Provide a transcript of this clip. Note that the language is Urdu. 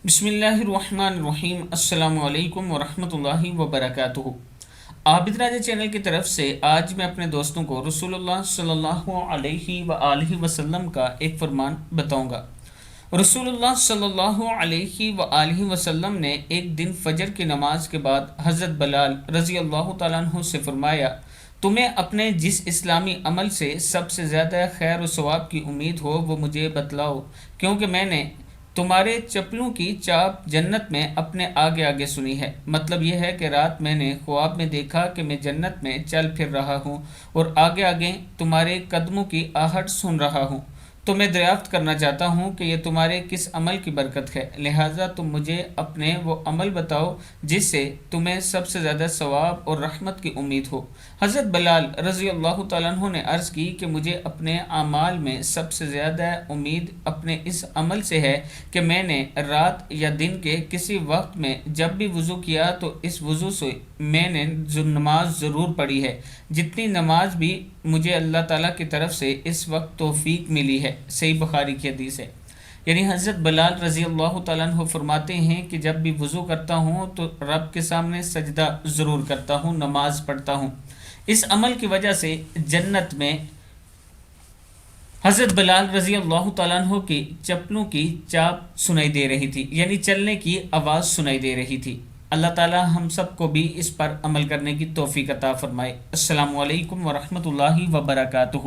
بسم اللہ الرحمن الرحیم۔ السلام علیکم ورحمۃ اللہ وبرکاتہ۔ عابد راجہ چینل کی طرف سے آج میں اپنے دوستوں کو رسول اللہ صلی اللہ علیہ وآلہ وسلم کا ایک فرمان بتاؤں گا۔ رسول اللہ صلی اللہ علیہ وآلہ وسلم نے ایک دن فجر کی نماز کے بعد حضرت بلال رضی اللہ تعالیٰ عنہ سے فرمایا، تمہیں اپنے جس اسلامی عمل سے سب سے زیادہ خیر و ثواب کی امید ہو وہ مجھے بتلاؤ، کیونکہ میں نے تمہارے چپلوں کی چاپ جنت میں اپنے آگے آگے سنی ہے۔ مطلب یہ ہے کہ رات میں نے خواب میں دیکھا کہ میں جنت میں چل پھر رہا ہوں اور آگے آگے تمہارے قدموں کی آہٹ سن رہا ہوں، تو میں دریافت کرنا چاہتا ہوں کہ یہ تمہارے کس عمل کی برکت ہے، لہٰذا تم مجھے اپنے وہ عمل بتاؤ جس سے تمہیں سب سے زیادہ ثواب اور رحمت کی امید ہو۔ حضرت بلال رضی اللہ تعالیٰ عنہ نے عرض کی کہ مجھے اپنے اعمال میں سب سے زیادہ امید اپنے اس عمل سے ہے کہ میں نے رات یا دن کے کسی وقت میں جب بھی وضو کیا تو اس وضو سے میں نے نماز ضرور پڑھی ہے، جتنی نماز بھی مجھے اللہ تعالیٰ کی طرف سے اس وقت توفیق ملی ہے۔ صحیح بخاری کی حدیث ہے۔ یعنی حضرت بلال رضی اللہ تعالیٰ عنہ فرماتے ہیں کہ جب بھی وضو کرتا ہوں تو رب کے سامنے سجدہ ضرور کرتا ہوں، نماز پڑھتا ہوں۔ اس عمل کی وجہ سے جنت میں حضرت بلال رضی اللہ تعالیٰ عنہ کی چپلوں کی چاپ سنائی دے رہی تھی، یعنی چلنے کی آواز سنائی دے رہی تھی۔ اللہ تعالیٰ ہم سب کو بھی اس پر عمل کرنے کی توفیق عطا فرمائے۔ السلام علیکم ورحمۃ اللہ وبرکاتہ۔